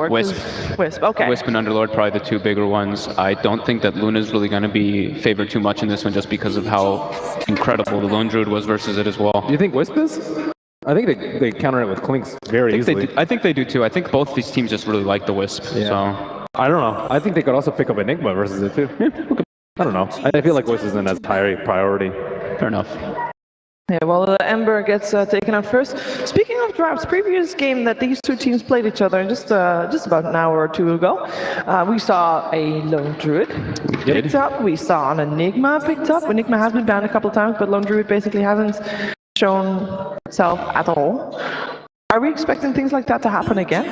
Underlord? Wisp, okay. Wisp and Underlord, probably the two bigger ones. I don't think that Luna's really going to be favored too much in this one just because of how incredible the Lone Druid was versus it as well. Do you think Wisp is? I think they counter it with Clinks very easily. I think they do too. I think both these teams just really like the Wisp. Yeah. So I don't know. I think they could also pick up Enigma versus it too. I don't know. I feel like Wisp isn't as high priority. Fair enough. Yeah, well, Ember gets taken out first. Speaking of drafts, previous game that these two teams played each other just about an hour or two ago, we saw a Lone Druid picked up. We saw an Enigma picked up. Enigma has been banned a couple of times, but Lone Druid basically hasn't shown itself at all. Are we expecting things like that to happen again?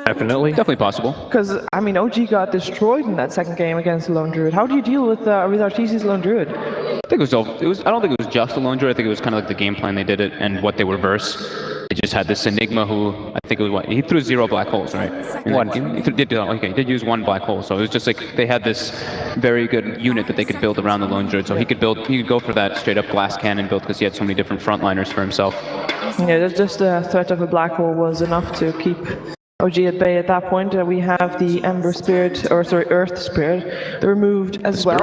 Definitely possible. Because, I mean, OG got destroyed in that second game against the Lone Druid. How do you deal with Arteezy's Lone Druid? I think it was. I don't think it was just a Lone Druid. I think it was kind of like the game plan they did it and what they were verse. They just had this Enigma who, I think it was he threw 0 black holes, right? One. He did use 1 black hole. So it was just like they had this very good unit that they could build around the Lone Druid. So he could go for that straight up glass cannon build because he had so many different frontliners for himself. Yeah, just the threat of a black hole was enough to keep OG at bay at that point. We have the Earth Spirit removed as well.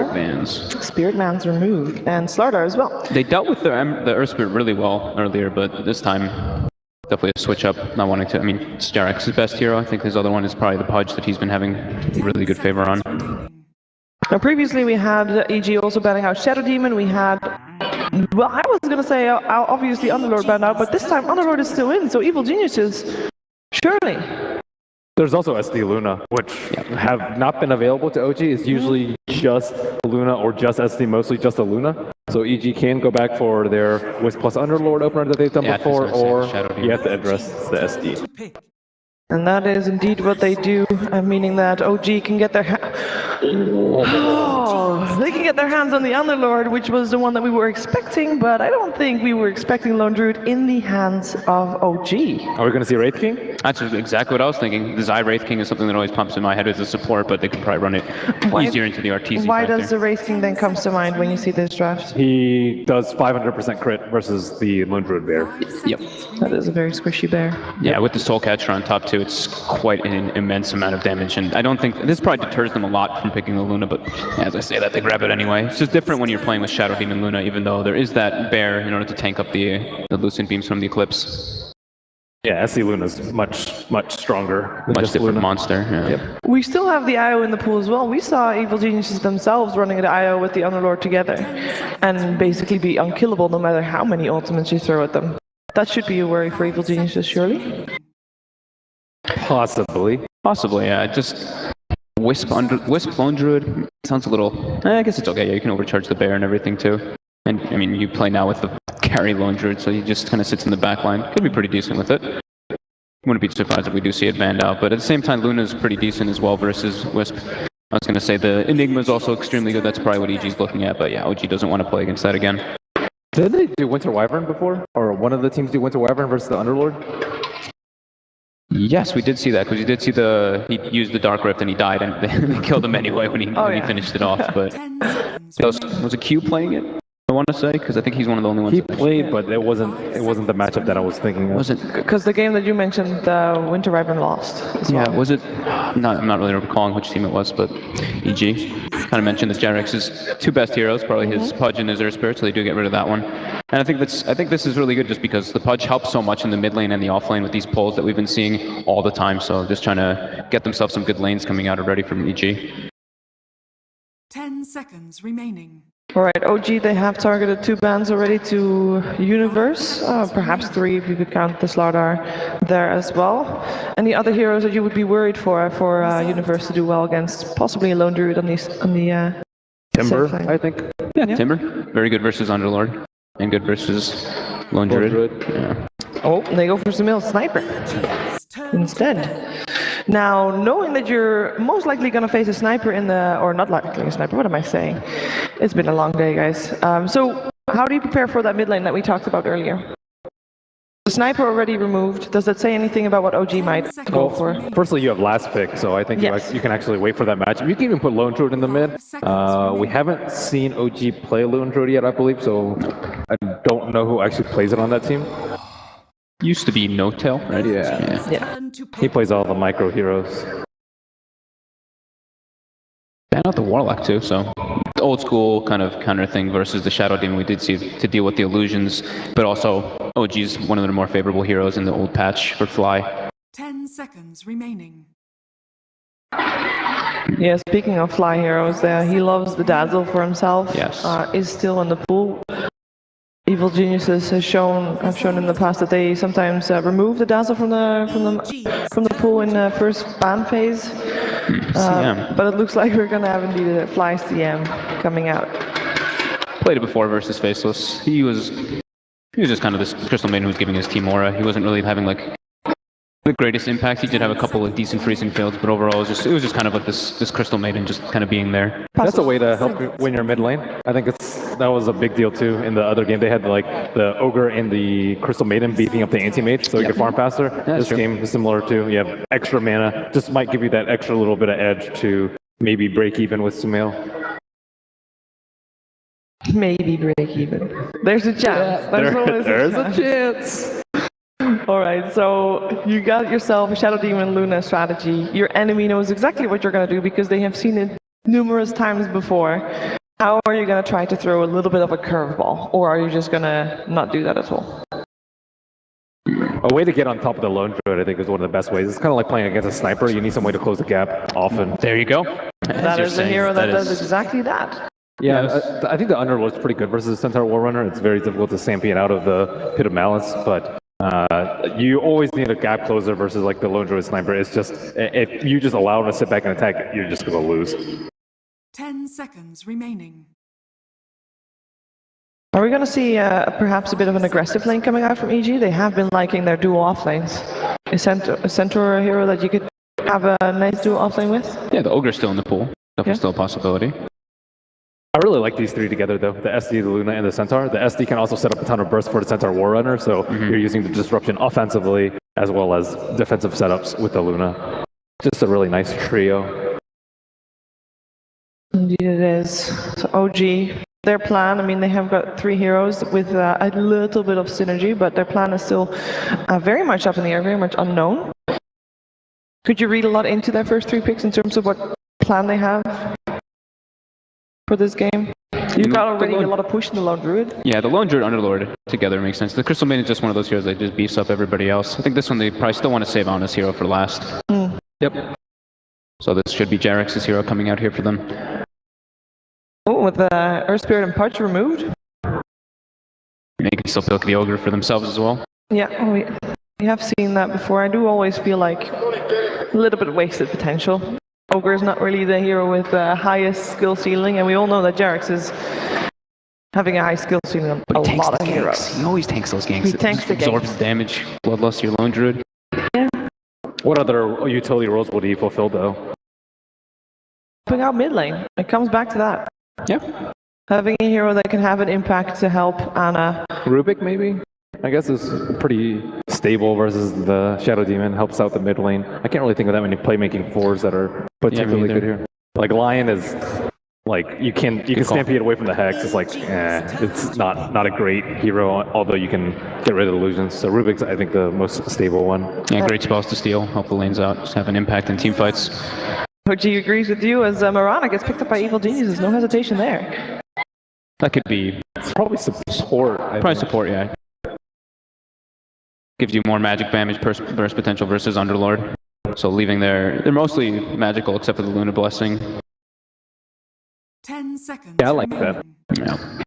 Spirit Man's removed, and Slardar as well. They dealt with the Earth Spirit really well earlier, but this time, definitely a switch up, not wanting to. I mean, it's Jerax's best hero. I think his other one is probably the Pudge that he's been having really good favor on. Now, previously we had EG also banning out Shadow Demon. We had, well, I was going to say obviously Underlord banned out, but this time Underlord is still in, so Evil Geniuses, surely. There's also SD Luna, which have not been available to OG. It's usually just Luna or just SD, mostly just a Luna. So EG can go back for their Wisp plus Underlord opener that they've done before, or you have to address the SD. And that is indeed what they do, meaning that OG can get their they can get their hands on the Underlord, which was the one that we were expecting, but I don't think we were expecting Lone Druid in the hands of OG. Are we going to see Wraith King? That's exactly what I was thinking. The Zai Wraith King is something that always pops in my head as a support, but they could probably run it easier into the Arteezy. Why does the Wraith King then comes to mind when you see this draft? He does 500% crit versus the Lone Druid bear. Yep. That is a very squishy bear. Yeah, with the Soul Catcher on top too, it's quite an immense amount of damage, and I don't think this probably deters them a lot from picking the Luna, but as I say that, they grab it anyway. It's just different when you're playing with Shadow Demon Luna, even though there is that bear in order to tank up the Lucent Beams from the Eclipse. Yeah, SC Luna's much stronger. Much different monster. Yeah. Yep. We still have the IO in the pool as well. We saw Evil Geniuses themselves running the IO with the Underlord together and basically be unkillable no matter how many ultimates you throw at them. That should be a worry for Evil Geniuses, surely? Possibly, yeah. Just Wisp Lone Druid sounds a little. I guess it's okay. Yeah, you can overcharge the bear and everything too. And I mean, you play now with the carry Lone Druid, so he just kind of sits in the back line. Could be pretty decent with it. Wouldn't be surprised if we do see it banned out. But at the same time, Luna's pretty decent as well versus Wisp. I was going to say the Enigma is also extremely good. That's probably what EG's looking at. But yeah, OG doesn't want to play against that again. Did they do Winter Wyvern before? Or one of the teams do Winter Wyvern versus the Underlord? Yes, we did see that, because we did see he used the Dark Rift and he died, and they killed him anyway when he finished it off. But was it Q playing it? I want to say, because I think he's one of the only ones. He played, but it wasn't the matchup that I was thinking of. Was it? Because the game that you mentioned, Winter Wyvern lost. Yeah, was it? I'm not really recalling which team it was, but EG kind of mentioned that Jerax's two best heroes, probably his Pudge and his Earth Spirit, so they do get rid of that one. And I think this is really good just because the Pudge helps so much in the mid lane and the off lane with these pulls that we've been seeing all the time. So just trying to get themselves some good lanes coming out already from EG. 10 seconds remaining. Alright, OG, they have targeted 2 bans already to Universe, perhaps 3 if you could count the Slardar there as well. Any other heroes that you would be worried for Universe to do well against? Possibly a Lone Druid on the Timber, I think. Yeah, Timber. Very good versus Underlord. And good versus Lone Druid. Yeah. Oh, they go for Sumail Sniper instead. Now, knowing that you're most likely going to face a sniper or not likely a sniper, what am I saying? It's been a long day, guys. So, how do you prepare for that mid lane that we talked about earlier? The sniper already removed. Does that say anything about what OG might go for? Firstly, you have last pick, so I think you can actually wait for that match. You can even put Lone Druid in the mid. We haven't seen OG play Lone Druid yet, I believe, so I don't know who actually plays it on that team. used to be notail, right? Yeah. Turn to He pick. plays all the micro heroes. Ban out the Warlock too, so the old school kind of counter thing versus the Shadow Demon we did see to deal with the illusions, but also OG's one of the more favorable heroes in the old patch for Fly. 10 seconds remaining. Yeah, speaking of fly heroes, he loves the dazzle for himself. Yes. Is still in the pool. Evil Geniuses have shown in the past that they sometimes remove the dazzle from the pool in the first ban phase. CM. But it looks like we're gonna have indeed a fly CM coming out. Played it before versus Faceless. He was just kind of this Crystal Maiden who was giving his team aura. He wasn't really having like the greatest impact. He did have a couple of decent freezing fields, but overall it was just kind of like this Crystal Maiden just kind of being there. That's a way to help you win your mid lane. I think that was a big deal too. In the other game, they had like the Ogre and the Crystal Maiden beefing up the anti-mage so you could farm faster. This true. game is similar too. You have extra mana, just might give you that extra little bit of edge to maybe break even with Sumail. Maybe break even. There's a chance. There's a chance. Alright, so you got yourself a Shadow Demon Luna strategy. Your enemy knows exactly what you're going to do because they have seen it numerous times before. How are you going to try to throw a little bit of a curveball? Or are you just going to not do that at all? A way to get on top of the Lone Druid, I think, is one of the best ways. It's kind of like playing against a sniper. You need some way to close the gap often. There you go. That is a hero that does exactly that. Yeah, I think the Underlord's pretty good versus the Centaur Warrunner. It's very difficult to champion out of the Pit of Malice, but you always need a gap closer versus like the Lone Druid Sniper. It's just, if you just allow him to sit back and attack, you're just going to lose. 10 seconds remaining. Are we going to see perhaps a bit of an aggressive lane coming out from EG? They have been liking their dual off lanes. Is Centaur a hero that you could have a nice dual off lane with? Yeah, the Ogre's still in the pool. Definitely still a possibility. I really like these three together though, the SD, the Luna, and the Centaur. The SD can also set up a ton of bursts for the Centaur Warrunner, so you're using the disruption offensively as well as defensive setups with the Luna. Just a really nice trio. Indeed it is. So OG, their plan, I mean, they have got 3 heroes with a little bit of synergy, but their plan is still very much up in the air, very much unknown. Could you read a lot into their first 3 picks in terms of what plan they have for this game? You've got already a lot of push in the Lone Druid. Yeah, the Lone Druid Underlord together makes sense. The Crystal Maiden is just one of those heroes that just beefs up everybody else. I think this one they probably still want to save Honest Hero for last. Yep. So this should be Jerax's hero coming out here for them. Oh, with the Earth Spirit and Punch removed. They can still pick the Ogre for themselves as well. Yeah, we have seen that before. I do always feel like a little bit of wasted potential. Ogre is not really the hero with the highest skill ceiling, and we all know that Jerax is having a high skill ceiling on a lot of heroes. He always tanks those ganks. He tanks the absorbs ganks. damage, bloodlust your Lone Druid. Yeah. What other utility roles would he fulfill though? Putting out mid lane. It comes back to that. Yeah. Having a hero that can have an impact to help Anna. Rubik maybe? I guess is pretty stable versus the Shadow Demon, helps out the mid lane. I can't really think of that many playmaking 4s that are particularly good here. Like Lion is like you can stampede away from the Hex. It's like it's not a great hero, although you can get rid of illusions. So Rubik's I think the most stable one. Yeah, great spells to steal, help the lanes out, just have an impact in team fights. OG agrees with you as Mirana gets picked up by Evil Geniuses. No hesitation there. That could be It's probably support. probably support, yeah. Gives you more magic damage burst potential versus Underlord. So leaving they're mostly magical except for the Luna Blessing. 10 seconds. Yeah, I like that. Yeah.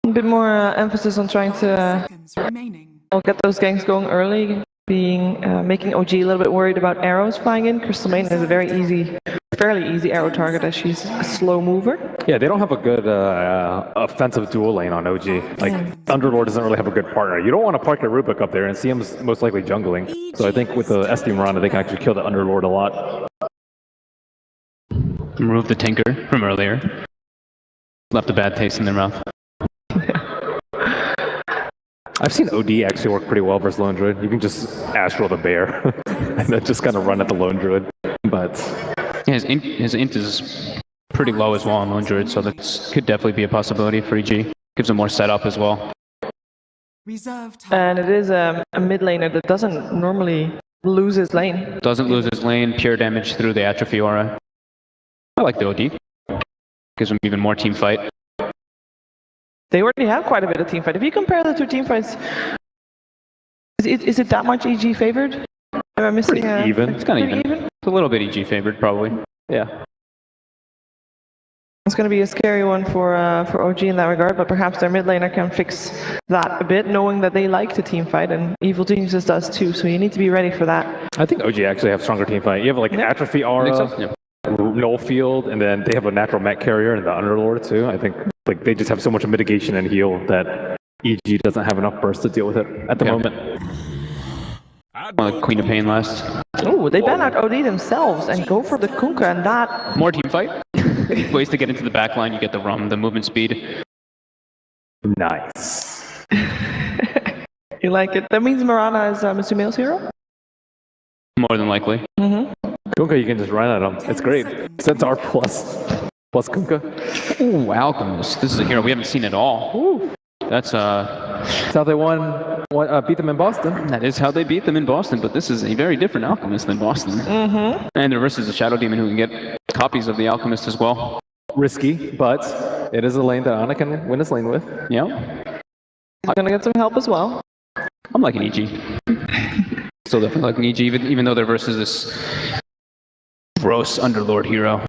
A bit more emphasis on trying to Seconds remaining. get those ganks going early, making OG a little bit worried about arrows flying in. Crystal Maiden is a fairly easy arrow target as she's a slow mover. Yeah, they don't have a good offensive dual lane on OG. Like, Underlord doesn't really have a good partner. You don't want to park your Rubik up there and see him most likely jungling. So I think with the SD Mirana, they can actually kill the Underlord a lot. Remove the Tinker from earlier. Left a bad taste in their mouth. I've seen OD actually work pretty well versus Lone Druid. You can just Astral the Bear and then just kind of run at the Lone Druid. But Yeah, his int is pretty low as well on Lone Druid, so that could definitely be a possibility for EG. Gives him more setup as well. Reserve time. And it is a mid laner that doesn't normally lose his lane. Doesn't lose his lane, pure damage through the atrophy aura. I like the OD. Gives him even more team fight. They already have quite a bit of team fight. If you compare the two team fights, is it that much EG favored? Am I missing? Pretty even. It's kind of even. It's a little bit EG favored, probably. Yeah. It's going to be a scary one for OG in that regard, but perhaps their mid laner can fix that a bit, knowing that they like to team fight, and Evil Geniuses does too, so you need to be ready for that. I think OG actually have stronger team fight. You have like atrophy aura, null field, and then they have a natural mech carrier and the Underlord too. I think like they just have so much mitigation and heal that EG doesn't have enough burst to deal with it at the moment. Like Queen of Pain last. Oh, they ban out OD themselves and go for the Kunkka, and that... More team fight. Ways to get into the back line, you get the RUM, the movement speed. Nice. You like it. That means Mirana is Sumail's hero? More than likely. Kunkka, you can just run at him. It's great. Centaur plus Kunkka. Ooh, Alchemist. This is a hero we haven't seen at all. Ooh. That's how they beat them in Boston. That is how they beat them in Boston, but this is a very different Alchemist than Boston. And they're versus a Shadow Demon who can get copies of the Alchemist as well. Risky, but it is a lane that Ana can win his lane with. Yeah. He's gonna get some help as well. I'm liking EG. Still definitely liking EG, even though they're versus this gross Underlord hero.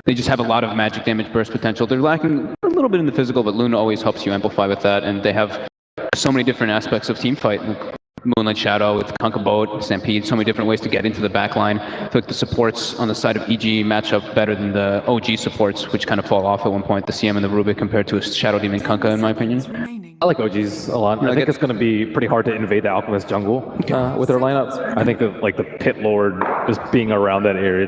They just have a lot of magic damage burst potential. They're lacking a little bit in the physical, but Luna always helps you amplify with that, and they have so many different aspects of team fight. Like Moonlight Shadow with Kunkka Boat, Stampede, so many different ways to get into the back line. I feel like the supports on the side of EG match up better than the OG supports, which kind of fall off at one point, the CM and the Rubik compared to a Shadow Demon Kunkka, in my opinion. Remaining. I like OGs a lot. I think it's going to be pretty hard to invade the Alchemist jungle with their lineup. I think that like the Pit Lord just being around that area,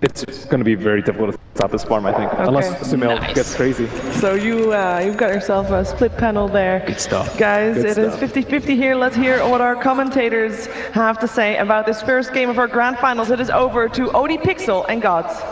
it's going to be very difficult to stop this farm, I think, unless Sumail gets crazy. So you've got yourself a split panel there. Good stuff. Guys, Good it is stuff. 50-50 here. Let's hear what our commentators have to say about this first game of our grand finals. It is over to OD Pixel and Gods.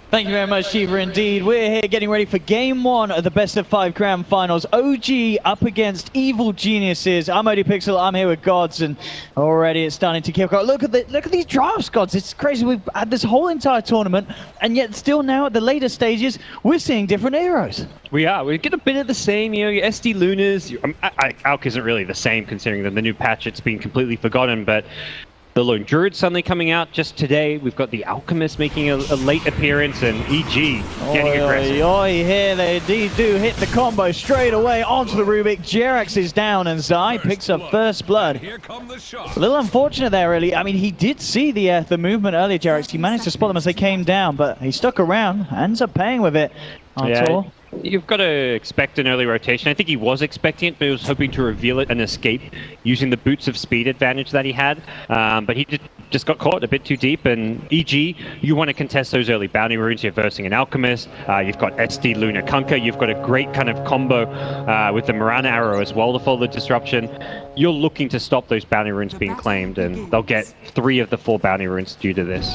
Thank you very much, Shiva. Indeed, we're here getting ready for Game 1 of the Best of 5 Grand Finals. OG up against Evil Geniuses. I'm OD Pixel. I'm here with Gods, and already it's starting to kick off. Look at these drafts, Gods. It's crazy. We've had this whole entire tournament, and yet still now at the later stages, we're seeing different heroes. We are. We get a bit of the same, your SD Lunas. Alk isn't really the same considering that the new patch, it's been completely forgotten, but the Lone Druid suddenly coming out just today. We've got the Alchemist making a late appearance, and EG getting aggressive. Here they do hit the combo straight away onto the Rubik. Jerax is down, and Zai picks up first blood. Here come the shots. A little unfortunate there, really. I mean, he did see the movement earlier, Jerax. He managed to spot them as they came down, but he stuck around, ends up paying with it. Yeah. You've got to expect an early rotation. I think he was expecting it, but he was hoping to reveal it and escape using the boots of speed advantage that he had. But he just got caught a bit too deep. And EG, you want to contest those early bounty runes. You're versing an Alchemist. You've got SD Luna Kunkka. You've got a great kind of combo with the Mirana arrow as well to follow the disruption. You're looking to stop those bounty runes being claimed, and they'll get 3 of the 4 bounty runes due to this.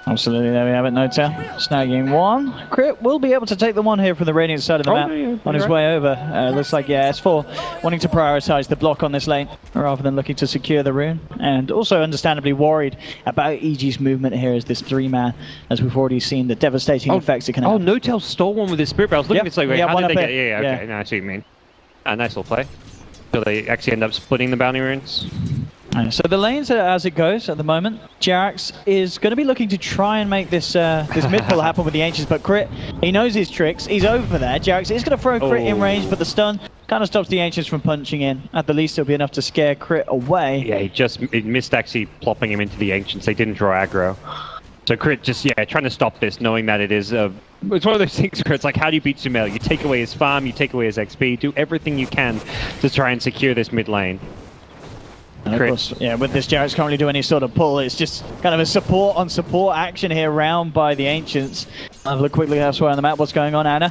Absolutely, there we have it, notail. Snagging 1. Crit will be able to take the 1 here from the Radiant side of the map on his way over. Looks like, S4 wanting to prioritize the block on this lane rather than looking to secure the rune. And also understandably worried about EG's movement here as this 3-man, as we've already seen the devastating effects it can have. Oh, Notail stole one with his Spirit Barrel. I was looking at this like, wait, how did they get it? Yeah, okay, Yeah. no, I see what you mean. Nice little play. So they actually end up splitting the bounty runes. So the lanes as it goes at the moment, Jerax is going to be looking to try and make this this mid pull happen with the Ancients, but Crit, he knows his tricks, he's over there. Jerax is going to throw Crit in range, but the stun kind of stops the Ancients from punching in. At the least it'll be enough to scare Crit away. Yeah, he missed actually plopping him into the Ancients. They didn't draw aggro. So Crit just, trying to stop this, knowing that it is it's one of those things where it's like, how do you beat Sumail? You take away his farm, you take away his XP, do everything you can to try and secure this mid lane. And of course, with this Jerax currently doing any sort of pull, it's just kind of a support on support action here round by the Ancients. Have a look quickly elsewhere on the map, what's going on, Anna.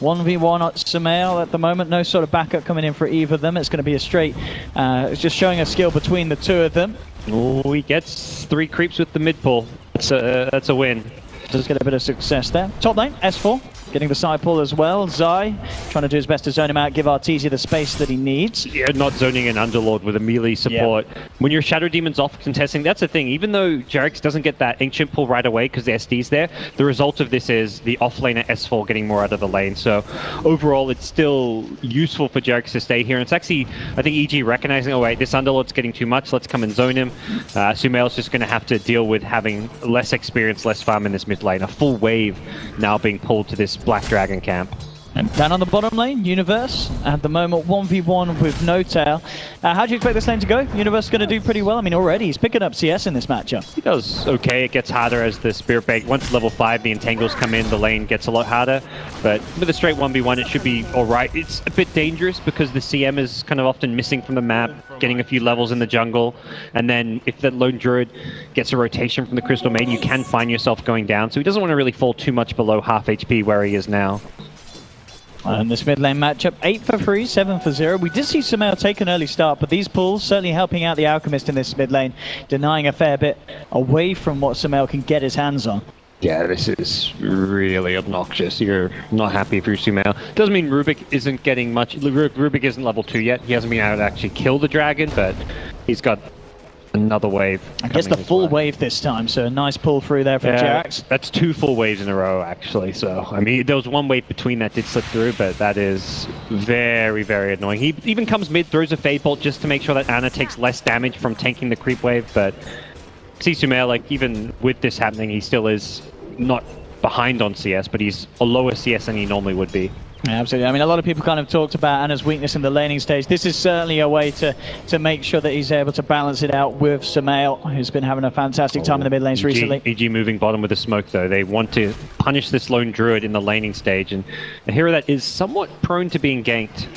1v1 at Sumail at the moment, no sort of backup coming in for either of them. It's going to be a straight, it's just showing a skill between the two of them. Oh, he gets 3 creeps with the mid pull. That's a win. Does get a bit of success there. Top lane, S4. getting the side pull as well. Zai trying to do his best to zone him out, give Arteezy the space that he needs. Yeah, not zoning an Underlord with a melee support. Yeah. When your Shadow Demon's off contesting, that's the thing. Even though Jerax doesn't get that Ancient pull right away because the SD's there, the result of this is the offlaner S4 getting more out of the lane. So overall, it's still useful for Jerax to stay here. And it's actually, I think EG recognizing, oh wait, this Underlord's getting too much, let's come and zone him. Sumail's just going to have to deal with having less experience, less farm in this mid lane. A full wave now being pulled to this Black Dragon camp. And down on the bottom lane, Universe, at the moment 1v1 with notail. How do you expect this lane to go? Universe is going to do pretty well. I mean, already he's picking up CS in this matchup. He does okay. It gets harder as the Spirit Bait. Once level 5, the Entangles come in, the lane gets a lot harder. But with a straight 1v1, it should be alright. It's a bit dangerous because the CM is kind of often missing from the map, getting a few levels in the jungle. And then if the Lone Druid gets a rotation from the Crystal Maiden, you can find yourself going down. So he doesn't want to really fall too much below half HP where he is now. And this mid lane matchup, 8 for 3, 7 for 0. We did see Sumail take an early start, but these pulls certainly helping out the Alchemist in this mid lane, denying a fair bit away from what Sumail can get his hands on. Yeah, this is really obnoxious. You're not happy if you're Sumail. Doesn't mean Rubik isn't getting much. Rubik isn't level 2 yet. He hasn't been able to actually kill the dragon, but he's got another wave. I guess the full wave this time, so a nice pull through there from Jerax. That's 2 full waves in a row, actually. So, I mean, there was one wave between that did slip through, but that is very, very annoying. He even comes mid, throws a Fade Bolt just to make sure that Ana takes less damage from tanking the creep wave, but see Sumail, like, even with this happening, he still is not behind on CS, but he's a lower CS than he normally would be. Yeah, absolutely. I mean, a lot of people kind of talked about Ana's weakness in the laning stage. This is certainly a way to make sure that he's able to balance it out with Sumail, who's been having a fantastic time in the mid lanes recently. EG moving bottom with the smoke, though. They want to punish this Lone Druid in the laning stage, and a hero that is somewhat prone to being ganked.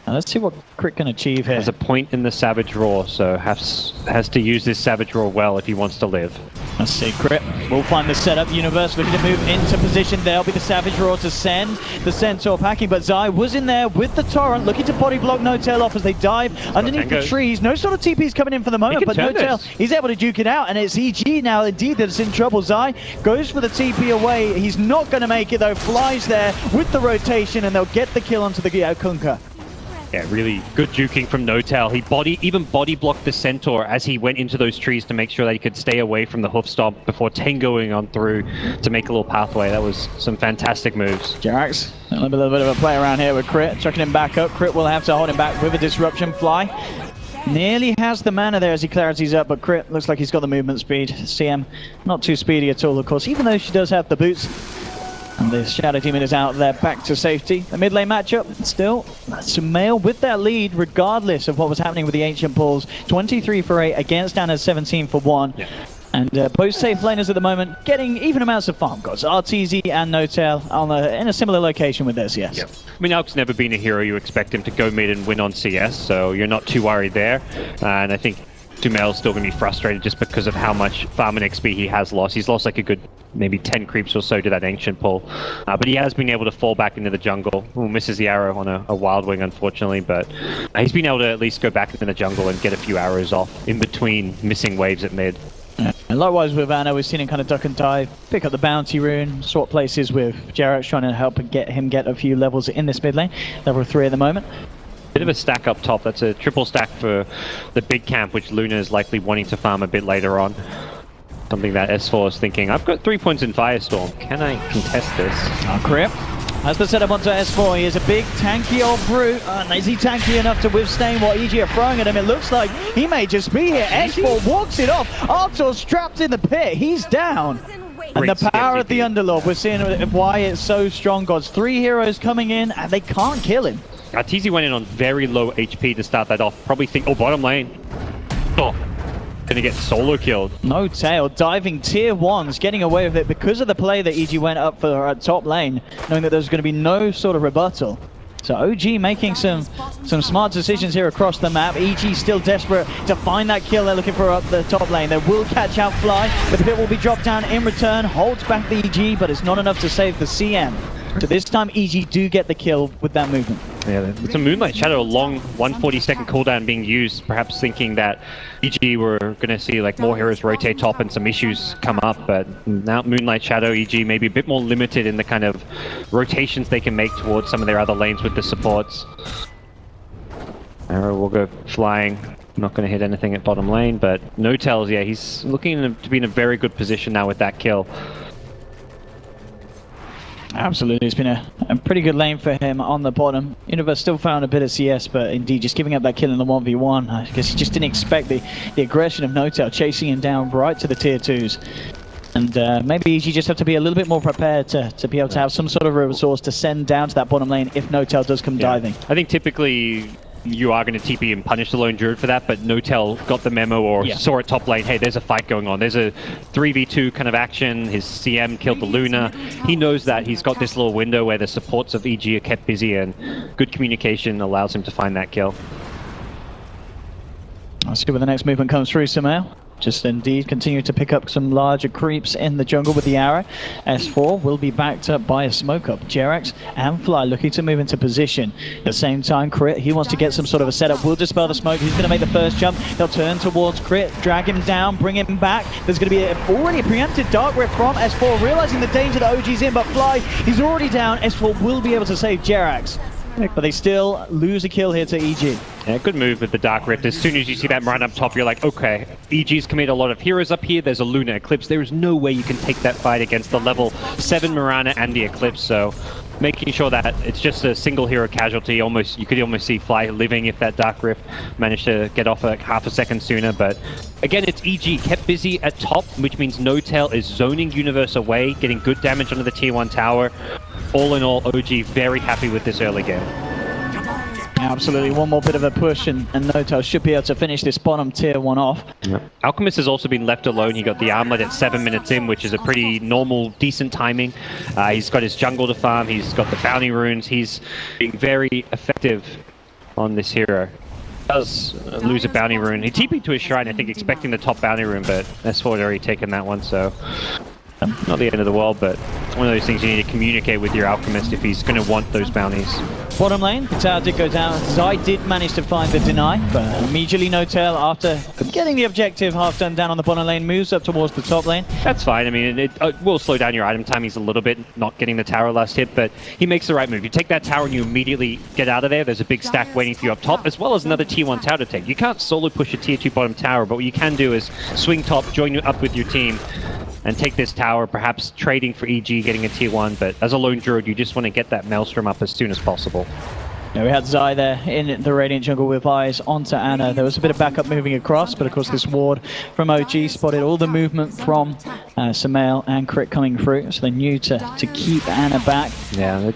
Now let's see what Crit can achieve here. Has a point in the Savage Roar, so has to use this Savage Roar well if he wants to live. Let's see, Crit will find the setup. Universe looking to move into position. There'll be the Savage Roar to send the Centaur packing, but Zai was in there with the Torrent, looking to body block notail off as they dive underneath the trees. No sort of TP's coming in for the moment, but notail, he's able to duke it out, and it's EG now indeed that's in trouble. Zai goes for the TP away. He's not going to make it though, flies there with the rotation, and they'll get the kill onto the Kunkka. Yeah, really good juking from notail. He even body blocked the Centaur as he went into those trees to make sure that he could stay away from the hoof stomp before tangoing on through to make a little pathway. That was some fantastic moves. Jerax, a little bit of a play around here with Crit, chucking him back up. Crit will have to hold him back with a disruption fly. Nearly has the mana there as he clarities up, but Crit looks like he's got the movement speed. CM, not too speedy at all, of course, even though she does have the boots. And the Shadow Demon is out there, back to safety. The mid lane matchup, still Sumail with that lead, regardless of what was happening with the Ancient Pulls. 23 for 8 against Ana's 17 for 1. Yeah. And both safe laners at the moment getting even amounts of farm. Got Arteezy and notail in a similar location with their CS. Yep. I mean, Alk's never been a hero you expect him to go mid and win on CS, so you're not too worried there. And I think Sumail's still going to be frustrated just because of how much farm and XP he has lost. He's lost like a good maybe 10 creeps or so to that Ancient Pull. But he has been able to fall back into the jungle. Ooh, misses the arrow on a Wild Wing, unfortunately, but he's been able to at least go back into the jungle and get a few arrows off in between missing waves at mid. Yeah. And likewise with Ana, we've seen him kind of duck and dive, pick up the bounty rune, swap places with Jerax, trying to help him get a few levels in this mid lane. Level 3 at the moment. Bit of a stack up top. That's a triple stack for the big camp, which Luna is likely wanting to farm a bit later on. Something that S4 is thinking, I've got 3 points in Firestorm. Can I contest this? Crip has the setup onto S4. He is a big, tanky old brute. Is he tanky enough to withstand what EG are throwing at him? It looks like he may just be here. S4 walks it off. Artor's trapped in the pit. He's down. And the power of the Underlord, we're seeing why it's so strong. God's 3 heroes coming in, and they can't kill him. Arteezy went in on very low HP to start that off. Probably think, oh, bottom lane. Oh, gonna get solo killed. Notail diving tier 1s, getting away with it because of the play that EG went up for top lane, knowing that there's going to be no sort of rebuttal. So OG making some smart decisions here across the map. EG still desperate to find that kill. They're looking for up the top lane. They will catch out Fly, but the pit will be dropped down in return. Holds back the EG, but it's not enough to save the CM. So this time EG do get the kill with that movement. Yeah, it's a Moonlight Shadow, a long 140-second cooldown being used, perhaps thinking that EG were going to see like more heroes rotate top and some issues come up, but now Moonlight Shadow, EG may be a bit more limited in the kind of rotations they can make towards some of their other lanes with the supports. Arrow will go flying, not going to hit anything at bottom lane, but notail, yeah, he's looking to be in a very good position now with that kill. Absolutely, it's been a pretty good lane for him on the bottom. Universe still found a bit of CS, but indeed just giving up that kill in the 1v1. I guess he just didn't expect the aggression of notail chasing him down right to the tier 2s. And maybe you just have to be a little bit more prepared to be able to have some sort of resource to send down to that bottom lane if notail does come diving. I think typically you are going to TP and punish the lone druid for that, but notail got the memo or saw at top lane, hey, there's a fight going on. There's a 3v2 kind of action. His CM killed the Luna. He knows that he's got this little window where the supports of EG are kept busy, and good communication allows him to find that kill. I'll see where the next movement comes through, Sumail. Just indeed continue to pick up some larger creeps in the jungle with the arrow. S4 will be backed up by a smoke up. Jerax and Fly looking to move into position. At the same time, Crit, he wants to get some sort of a setup. Will dispel the smoke. He's going to make the first jump. They'll turn towards Crit, drag him down, bring him back. There's going to be already a preempted Dark Rift from S4, realizing the danger that OG's in, but Fly, he's already down. S4 will be able to save Jerax. But they still lose a kill here to EG. Yeah, good move with the Dark Rift. As soon as you see that run up top, you're like, okay, EG's committed a lot of heroes up here. There's a Luna Eclipse. There is no way you can take that fight against the level 7 Mirana and the Eclipse. So making sure that it's just a single hero casualty. You could almost see Fly living if that Dark Rift managed to get off like half a second sooner. But again, it's EG kept busy at top, which means notail is zoning Universe away, getting good damage onto the tier 1 tower. All in all, OG very happy with this early game. Absolutely, one more bit of a push and notail should be able to finish this bottom tier 1 off. Yep. Alchemist has also been left alone. He got the armlet at 7 minutes in, which is a pretty normal, decent timing. He's got his jungle to farm, he's got the bounty runes, he's being very effective on this hero. Does lose a bounty rune. He TP'd to his shrine, I think, expecting the top bounty rune, but S4 had already taken that one, so not the end of the world, but one of those things you need to communicate with your Alchemist if he's going to want those bounties. Bottom lane, the tower did go down. Zai did manage to find the deny, but immediately notail, after getting the objective half done down on the bottom lane, moves up towards the top lane. That's fine. I mean, it will slow down your item timings a little bit, not getting the tower last hit, but he makes the right move. You take that tower and you immediately get out of there. There's a big stack waiting for you up top, as well as another tier 1 tower to take. You can't solo push a tier 2 bottom tower, but what you can do is swing top, join up with your team, and take this tower, perhaps trading for EG, getting a tier 1, but as a lone druid, you just want to get that Maelstrom up as soon as possible. Yeah, we had Zai there in the Radiant jungle with eyes onto Ana. There was a bit of backup moving across, but of course this ward from OG spotted all the movement from Sumail and Crit coming through, so they knew to keep Ana back. Yeah,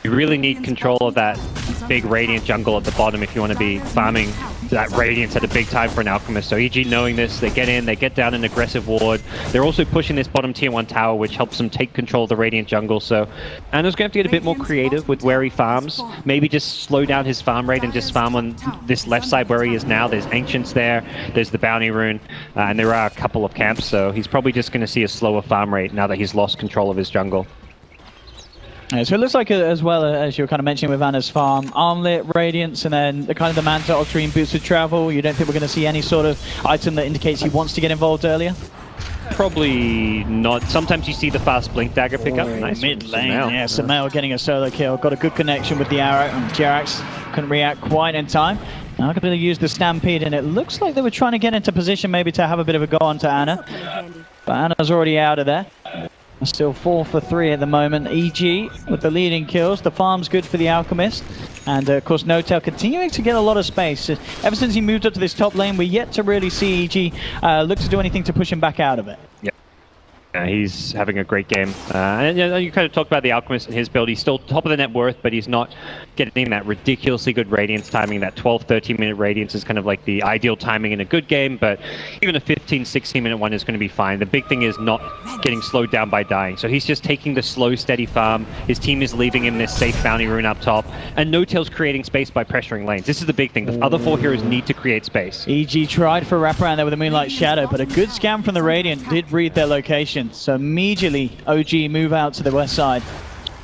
you really need control of that big Radiant jungle at the bottom if you want to be farming that Radiance at a big time for an Alchemist. So EG knowing this, they get in, they get down an aggressive ward. They're also pushing this bottom tier 1 tower, which helps them take control of the Radiant jungle. So Ana's going to have to get a bit more creative with where he farms. Maybe just slow down his farm rate and just farm on this left side where he is now. There's Ancients there, there's the Bounty Rune, and there are a couple of camps. So he's probably just going to see a slower farm rate now that he's lost control of his jungle. So it looks like, as well as you were kind of mentioning with Ana's farm, Armlet, Radiance, and then the kind of the Manta, Octarine, Boots of Travel. You don't think we're going to see any sort of item that indicates he wants to get involved earlier? Probably not. Sometimes you see the fast Blink Dagger pick up. Nice mid lane, yeah, Sumail getting a solo kill. Got a good connection with the arrow, and Jerax couldn't react quite in time. Now going to use the Stampede, and it looks like they were trying to get into position maybe to have a bit of a go on to Ana. But Ana's already out of there. Still 4 for 3 at the moment. EG with the leading kills. The farm's good for the Alchemist. And of course notail continuing to get a lot of space. Ever since he moved up to this top lane, we're yet to really see EG look to do anything to push him back out of it. Yeah. He's having a great game. And you kind of talked about the Alchemist and his build. He's still top of the net worth, but he's not getting that ridiculously good Radiance timing. That 12-13 minute Radiance is kind of like the ideal timing in a good game, but even a 15-16 minute one is going to be fine. The big thing is not getting slowed down by dying. So he's just taking the slow, steady farm. His team is leaving him this safe bounty rune up top, and notail's creating space by pressuring lanes. This is the big thing. The other 4 heroes need to create space. EG tried for a wraparound there with a Moonlight Shadow, but a good scam from the Radiant did read their location. So immediately OG move out to the west side.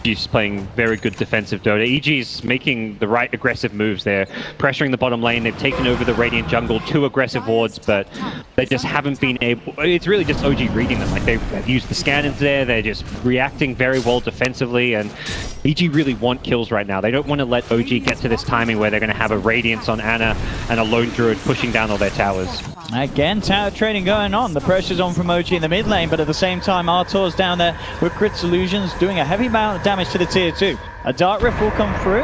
OG's playing very good defensive Dota. EG's making the right aggressive moves there, pressuring the bottom lane. They've taken over the Radiant jungle, 2 aggressive wards, but they just haven't been able... It's really just OG reading them. Like, they've used the scannons there, they're just reacting very well defensively, and EG really want kills right now. They don't want to let OG get to this timing where they're going to have a Radiance on Ana and a Lone Druid pushing down all their towers. Again, tower trading going on. The pressure's on from OG in the mid lane, but at the same time, Arteezy's down there with Crit Solutions, doing a heavy amount of damage to the tier 2. A Dark Rift will come through.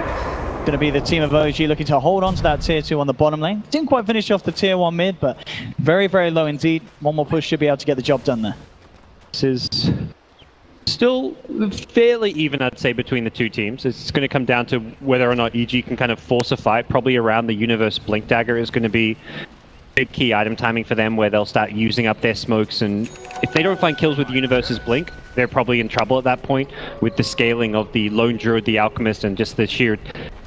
Going to be the team of OG looking to hold on to that tier 2 on the bottom lane. Didn't quite finish off the tier 1 mid, but very, very low indeed. One more push should be able to get the job done there. This is still fairly even, I'd say, between the two teams. It's going to come down to whether or not EG can kind of force a fight. Probably around the Universe Blink Dagger is going to be big key item timing for them, where they'll start using up their smokes, and if they don't find kills with Universe's Blink, they're probably in trouble at that point with the scaling of the Lone Druid, the Alchemist, and just the sheer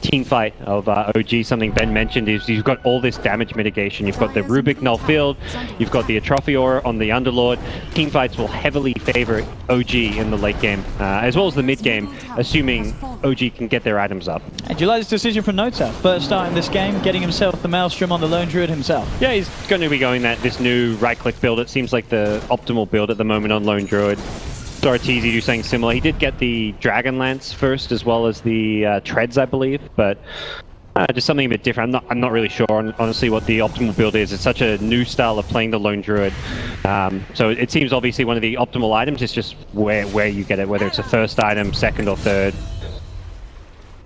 team fight of OG. Something Ben mentioned is you've got all this damage mitigation. You've got the Rubik Null Field, you've got the Atrophy Aura on the Underlord. Team fights will heavily favor OG in the late game, as well as the mid game, assuming OG can get their items up. And do you like this decision from notail? First start in this game, getting himself the Maelstrom on the Lone Druid himself. Yeah, he's going to be going this new right-click build. It seems like the optimal build at the moment on Lone Druid. Saw Arteezy do something similar. He did get the Dragon Lance first, as well as the Treads, I believe, but just something a bit different. I'm not really sure, honestly, what the optimal build is. It's such a new style of playing the Lone Druid. So it seems obviously one of the optimal items. It's just where you get it, whether it's a first item, second or third.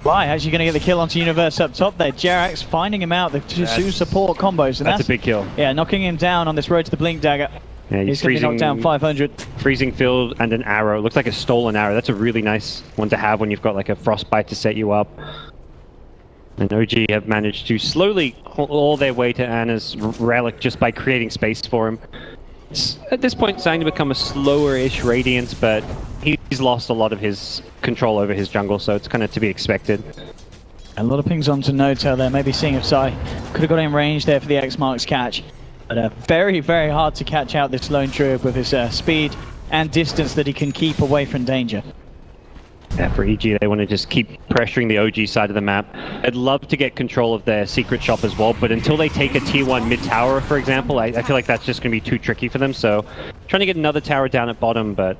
Right, how's he going to get the kill onto Universe up top there? Jerax finding him out, the two support combos. And that's a big kill. Yeah, knocking him down on this road to the Blink Dagger. Yeah, he's going to be knocked down 500. Freezing Field and an arrow. Looks like a stolen arrow. That's a really nice one to have when you've got like a Frostbite to set you up. And OG have managed to slowly all their way to Ana's relic just by creating space for him. It's at this point starting to become a slower-ish Radiance, but he's lost a lot of his control over his jungle, so it's kind of to be expected. A lot of pings onto notail there, maybe seeing if Sai could have got in range there for the X marks catch. But very, very hard to catch out this Lone Druid with his speed and distance that he can keep away from danger. Yeah, for EG, they want to just keep pressuring the OG side of the map. I'd love to get control of their secret shop as well, but until they take a tier 1 mid tower, for example, I feel like that's just going to be too tricky for them. So trying to get another tower down at bottom, but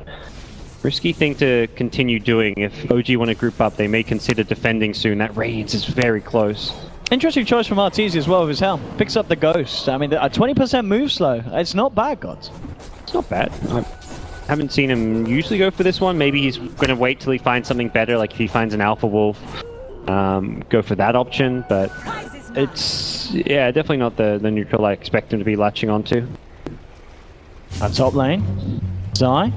risky thing to continue doing. If OG want to group up, they may consider defending soon. That Radiance is very close. Interesting choice from Arteezy as well with his helm. Picks up the Ghost. I mean, a 20% move slow. It's not bad, Gods. It's not bad. I haven't seen him usually go for this one. Maybe he's going to wait till he finds something better, like if he finds an Alpha Wolf, go for that option. But it's, yeah, definitely not the neutral I expect him to be latching onto. Top lane, Zai.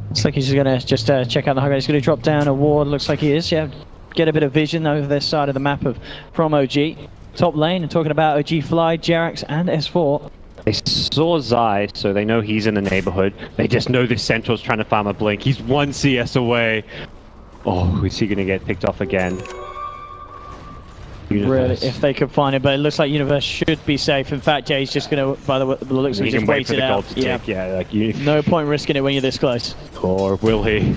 Looks like he's going to just check out the high ground. He's going to drop down a ward. Looks like he is, yeah. Get a bit of vision over this side of the map from OG. Top lane, and talking about OG Fly, Jerax, and S4. They saw Zai, so they know he's in the neighborhood. They just know this Centaur's trying to farm a Blink. He's 1 CS away. Oh, is he going to get picked off again? Universe. Really, if they could find it, but it looks like Universe should be safe. In fact, yeah, he's just going to, by the looks of it, just wait it out. Yeah, like no point risking it when you're this close. Or will he?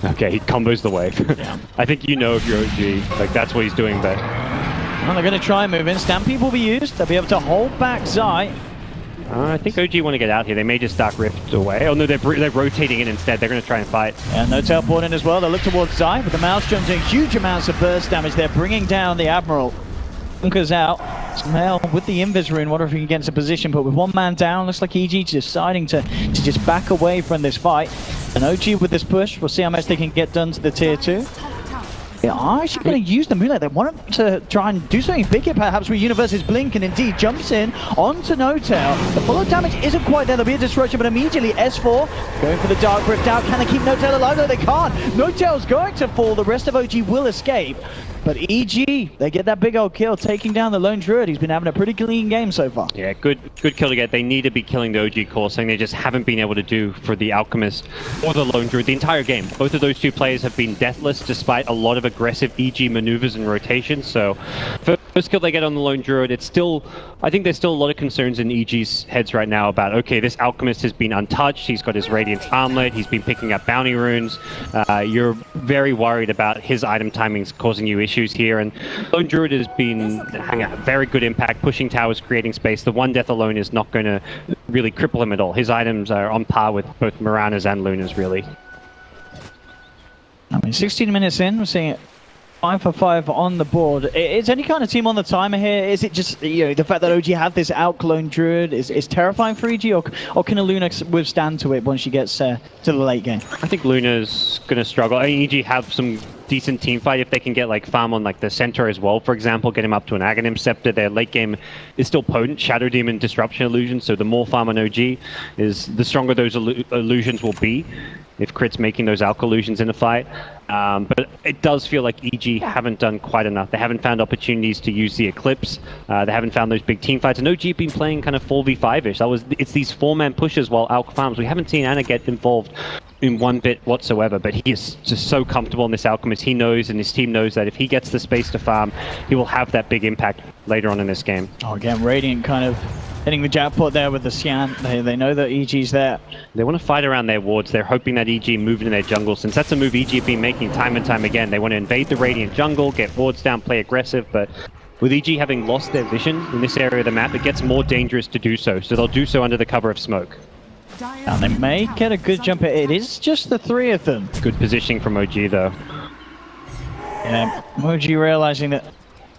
Okay, he combos the wave. Yeah. I think you know if you're OG, like that's what he's doing, but... Well, they're going to try and move in. Stampede will be used. They'll be able to hold back Zai. I think OG want to get out here. They may just Dark Rift away. Oh no, they're rotating in instead. They're going to try and fight. And no teleport in as well. They'll look towards Zai, but the Maelstrom doing huge amounts of burst damage. They're bringing down the Admiral. Bunkers out. Sumail with the Invis rune, wonder if he can get into position, but with one man down, looks like EG deciding to just back away from this fight. And OG with this push, we'll see how much they can get done to the tier 2. They are actually going to use the Moonlight. They want to try and do something bigger, perhaps with Universe's Blink, and indeed jumps in onto notail. The follow damage isn't quite there. There'll be a disruption, but immediately S4 going for the Dark Rift out. Can they keep notail alive? No, they can't. Notail's going to fall. The rest of OG will escape. But EG, they get that big old kill, taking down the Lone Druid. He's been having a pretty clean game so far. Yeah, good kill to get. They need to be killing the OG core, something they just haven't been able to do for the Alchemist or the Lone Druid the entire game. Both of those two players have been deathless despite a lot of aggressive EG maneuvers and rotations. So, first first kill they get on the Lone Druid, it's still, I think there's still a lot of concerns in EG's heads right now about, okay, this Alchemist has been untouched, he's got his Radiant Armlet, he's been picking up bounty runes. You're very worried about his item timings causing you issues here, and Lone Druid has been having a very good impact, pushing towers, creating space. The one death alone is not going to really cripple him at all. His items are on par with both Mirana's and Luna's, really. I mean, 16 minutes in, we're seeing it 5 for 5 on the board. Is any kind of team on the timer here? Is it just, you know, the fact that OG have this out-clone Druid is terrifying for EG, or can a Luna withstand to it once she gets to the late game? I think Luna's going to struggle. I mean, EG have some decent team fight if they can get like farm on like the center as well, for example, get him up to an Aghanim Scepter. Their late game is still potent, Shadow Demon, Disruption Illusion, so the more farm on OG is, the stronger those illusions will be if Crit's making those Alch illusions in a fight. But it does feel like EG haven't done quite enough. They haven't found opportunities to use the Eclipse. They haven't found those big team fights. And OG have been playing kind of 4v5-ish. It's these 4-man pushes while Alch farms. We haven't seen Ana get involved in one bit whatsoever, but he is just so comfortable in this Alchemist. He knows, and his team knows, that if he gets the space to farm, he will have that big impact later on in this game. Oh, again, Radiant kind of hitting the jackpot there with the Scan. They know that EG's there. They want to fight around their wards. They're hoping that EG move into their jungle, since that's a move EG have been making time and time again. They want to invade the Radiant jungle, get wards down, play aggressive, but with EG having lost their vision in this area of the map, it gets more dangerous to do so. So they'll do so under the cover of smoke. And they may get a good jump. It is just the 3 of them. Good positioning from OG though. Yeah, OG realizing that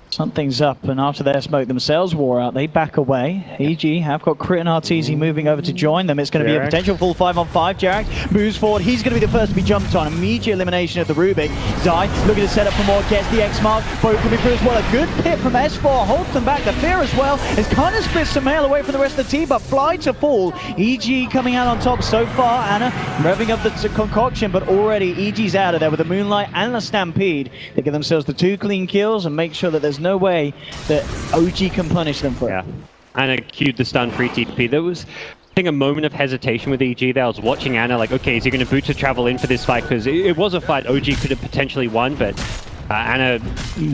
something's up, and after their smoke themselves wore out, they back away. EG have got Crit and Arteezy moving over to join them. It's going to be a potential full 5-on-5. Jerax moves forward. He's going to be the first to be jumped on. Immediate elimination of the Rubik. Zai looking to set up for more. Gets the X mark. Both coming through as well. A good pit from S4 holds them back. The Fear as well is kind of split Sumail away from the rest of the team, but fly to fall. EG coming out on top so far. Ana revving up the concoction, but already EG's out of there with the Moonlight and the Stampede. They give themselves the 2 clean kills and make sure that there's no way that OG can punish them for it. Yeah, Ana queued the stun free TP. There was, I think, a moment of hesitation with EG there. I was watching Ana like, okay, is he going to boot to travel in for this fight? Because it was a fight OG could have potentially won, but Ana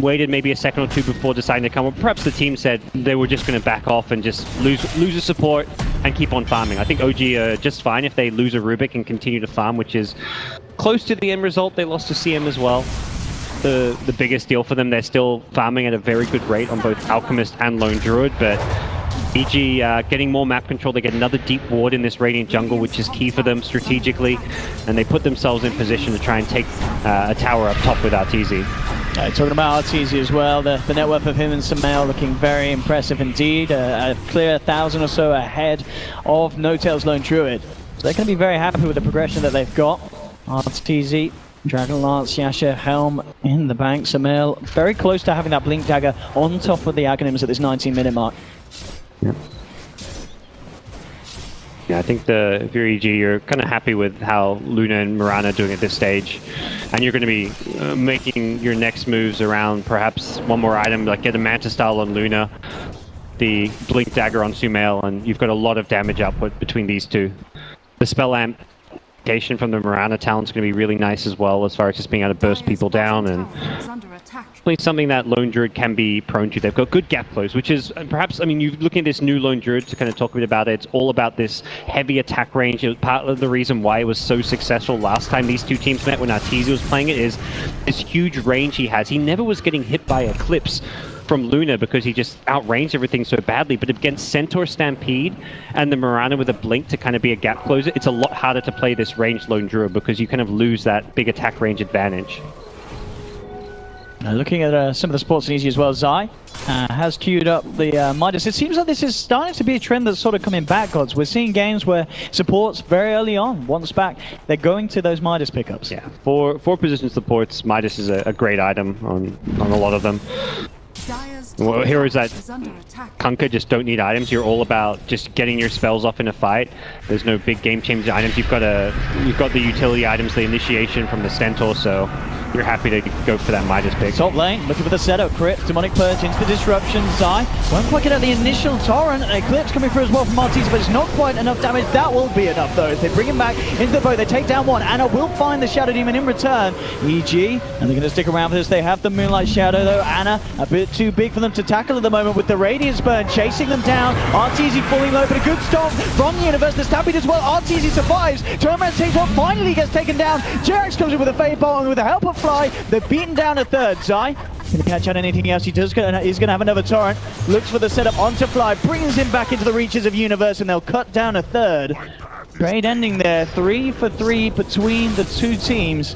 waited maybe a second or two before deciding to come. Or perhaps the team said they were just going to back off and just lose a support and keep on farming. I think OG are just fine if they lose a Rubik and continue to farm, which is close to the end result. They lost to CM as well. The biggest deal for them. They're still farming at a very good rate on both Alchemist and Lone Druid, but EG getting more map control. They get another deep ward in this Radiant jungle, which is key for them strategically, and they put themselves in position to try and take a tower up top with Arteezy. Talking about Arteezy as well, the net worth of him and Sumail looking very impressive indeed. A clear 1,000 or so ahead of notail's Lone Druid. So they're going to be very happy with the progression that they've got. Arteezy, Dragon Lance, Yasha, Helm in the bank. Sumail very close to having that Blink Dagger on top of the Aghanims at this 19-minute mark. Yeah, I think if you're EG, you're kind of happy with how Luna and Mirana are doing at this stage. And you're going to be making your next moves around perhaps one more item, like get a Manta Style on Luna, the Blink Dagger on Sumail, and you've got a lot of damage output between these two. The Spell Amp from the Mirana talent's going to be really nice as well, as far as just being able to burst people down, and something that Lone Druid can be prone to. They've got good gap close, which is perhaps, I mean, you're looking at this new Lone Druid to kind of talk a bit about it. It's all about this heavy attack range. It was part of the reason why it was so successful last time these two teams met when Arteezy was playing it, is this huge range he has. He never was getting hit by Eclipse from Luna because he just outranged everything so badly, but against Centaur Stampede and the Mirana with a Blink to kind of be a gap closer, it's a lot harder to play this ranged Lone Druid because you kind of lose that big attack range advantage. Looking at some of the sports in EG as well, Zai has queued up the Midas. It seems like this is starting to be a trend that's sort of coming back, Gods. We're seeing games where supports very early on, once back, they're going to those Midas pickups. Yeah, for position supports, Midas is a great item on a lot of them. Well, heroes that Kunkka just don't need items. You're all about just getting your spells off in a fight. There's no big game-changing items. You've got the utility items, the initiation from the Centaur, so you're happy to go for that Midas pick. Top lane, looking for the setup. Crit, Demonic Purge into the disruption. Zai Won't quite get out the initial torrent. Eclipse coming through as well from Arteezy, but it's not quite enough damage. That will be enough though. If they bring him back into the boat, they take down one. Anna will find the Shadow Demon in return. EG, and they're going to stick around for this. They have the Moonlight Shadow though. Anna, a bit too big for them to tackle at the moment with the Radiance Burn chasing them down. Arteezy falling low, but a good stomp from the Universe. The Stampede as well. Arteezy survives. Turnaround takes one, finally gets taken down. Jerax comes in with a Fade Bolt, and with the help of Fly, they've beaten down a third. Zai gonna catch out anything else. He's gonna have another torrent. Looks for the setup onto Fly, brings him back into the reaches of Universe, and they'll cut down a third. Great ending there. 3 for 3 between the two teams.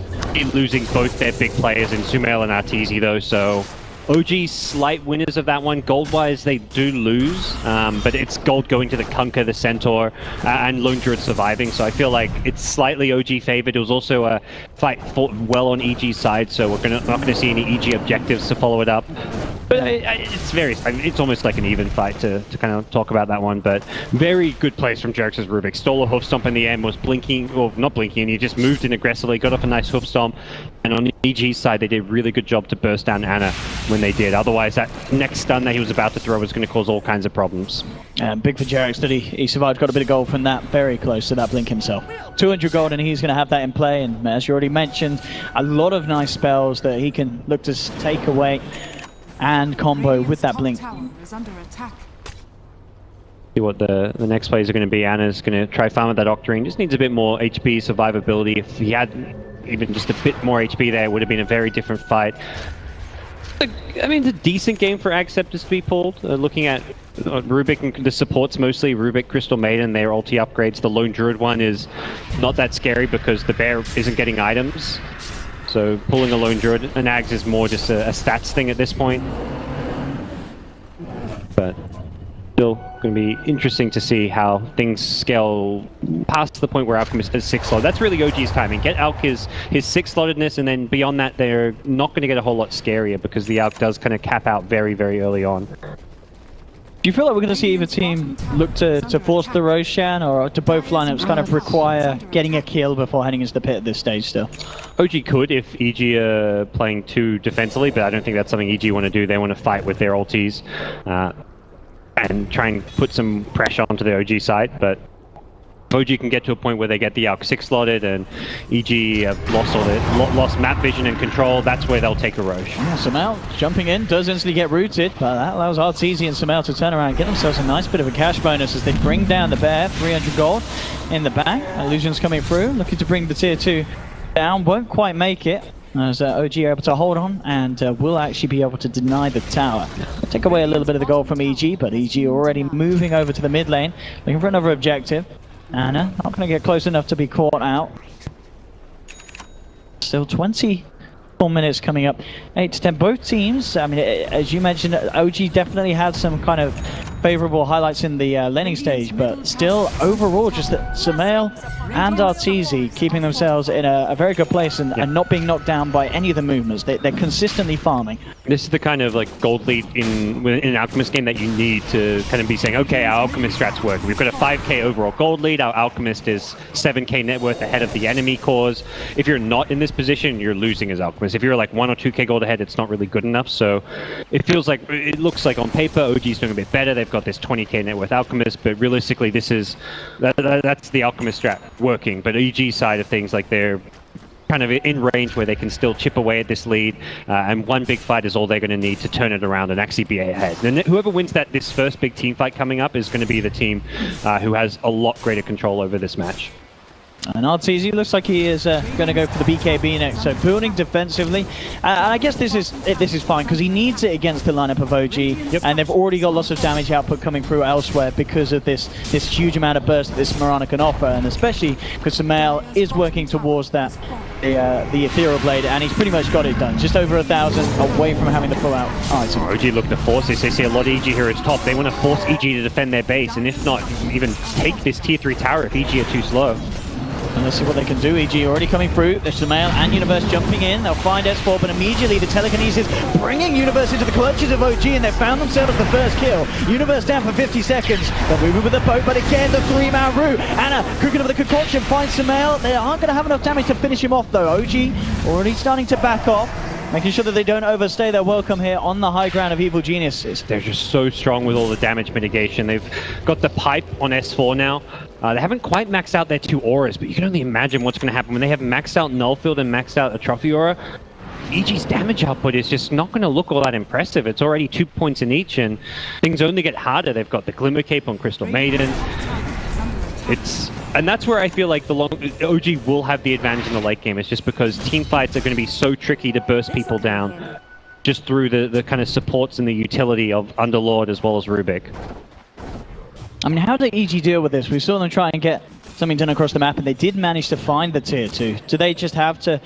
Losing both their big players in Sumail and Arteezy though, so OG slight winners of that one. Gold-wise, they do lose, but it's gold going to the Kunkka, the Centaur, and Lone Druid surviving, so I feel like it's slightly OG favored. It was also a fight fought well on EG's side, so we're not going to see any EG objectives to follow it up. But it's almost like an even fight to kind of talk about that one, but very good plays from Jerax's Rubik. Stole a hoof stomp in the end, was blinking, or not blinking, and he just moved in aggressively, got off a nice hoof stomp, and on EG's side, they did a really good job to burst down Anna when they did. Otherwise, that next stun that he was about to throw was going to cause all kinds of problems. Big for Jerax that he survived, got a bit of gold from that, very close to that blink himself. 200 gold, and he's going to have that in play, and as you already mentioned, a lot of nice spells that he can look to take away and combo with that blink. See what the next plays are going to be. Anna's going to try farm with that Octarine. Just needs a bit more HP, survivability. If he had even just a bit more HP there, it would have been a very different fight. I mean, it's a decent game for Agceptors to be pulled. Looking at Rubik and the supports mostly, Rubik, Crystal Maiden, their ulti upgrades. The Lone Druid one is not that scary because the bear isn't getting items. So pulling a Lone Druid and Ags is more just a stats thing at this point. But still going to be interesting to see how things scale past the point where Alchemist is 6 slot. That's really OG's timing. Get Alk his 6 slottedness, and then beyond that they're not going to get a whole lot scarier because the Alk does kind of cap out very, very early on. Do you feel like we're going to see either team look to force the Roshan, or do both lineups kind of require getting a kill before heading into the pit at this stage still? OG could if EG are playing too defensively, but I don't think that's something EG want to do. They want to fight with their ultis and try and put some pressure onto the OG side, but if OG can get to a point where they get the Alk 6 slotted and EG have lost map vision and control, that's where they'll take a Roche. Yeah, Sumail jumping in, does instantly get rooted, but that allows Arteezy and Sumail to turn around and get themselves a nice bit of a cash bonus as they bring down the bear. 300 gold in the bank. Illusion's coming through, looking to bring the tier 2 down, won't quite make it. As OG are able to hold on and will actually be able to deny the tower. Take away a little bit of the gold from EG, but EG already moving over to the mid lane, looking for another objective. Anna not going to get close enough to be caught out. Still 24 minutes coming up. 8 to 10. Both teams, I mean, as you mentioned, OG definitely had some kind of favorable highlights in the laning stage, but still overall just that Sumail and Arteezy keeping themselves in a very good place and not being knocked down by any of the movements. They're consistently farming. This is the kind of like gold lead in an Alchemist game that you need to kind of be saying, okay, our Alchemist strats work. We've got a 5k overall gold lead. Our Alchemist is 7k net worth ahead of the enemy cores. If you're not in this position, you're losing as Alchemist. If you're like 1 or 2k gold ahead, it's not really good enough. So it looks like on paper OG's doing a bit better. They've got this 20k net worth Alchemist, but realistically that's the Alchemist strat working. But EG side of things, like they're kind of in range where they can still chip away at this lead, and one big fight is all they're going to need to turn it around and actually be ahead. And whoever wins this first big team fight coming up is going to be the team who has a lot greater control over this match. And Arteezy looks like he is going to go for the BKB next, so building defensively. And I guess this is fine because he needs it against the lineup of OG, and they've already got lots of damage output coming through elsewhere because of this huge amount of burst that this Mirana can offer, and especially because Sumail is working towards that the Ethereal Blade, and he's pretty much got it done. Just over 1,000 away from having the full out item. OG look to force this. They see a lot of EG heroes top. They want to force EG to defend their base, and if not, even take this tier 3 tower if EG are too slow. And let's see what they can do. EG already coming through. There's Sumail and Universe jumping in. They'll find S4, but immediately the telekinesis bringing Universe into the clutches of OG, and they found themselves the first kill. Universe down for 50 seconds. They're moving with the boat, but again, the 3-man route. Anna cooking up the concoction, finds Sumail. They aren't going to have enough damage to finish him off, though. OG already starting to back off. making sure that they don't overstay their welcome here on the high ground of Evil Geniuses. They're just so strong with all the damage mitigation. They've got the pipe on S4 now. They haven't quite maxed out their 2 auras, but you can only imagine what's going to happen when they have maxed out Nullfield and maxed out a Trophy Aura. EG's damage output is just not going to look all that impressive. It's already 2 points in each, and things only get harder. They've got the Glimmer Cape on Crystal Maiden. And that's where I feel like OG will have the advantage in the late game. It's just because team fights are going to be so tricky to burst people down just through the kind of supports and the utility of Underlord as well as Rubik. I mean, how did EG deal with this? We saw them try and get something done across the map, and they did manage to find the tier 2. Do they just have to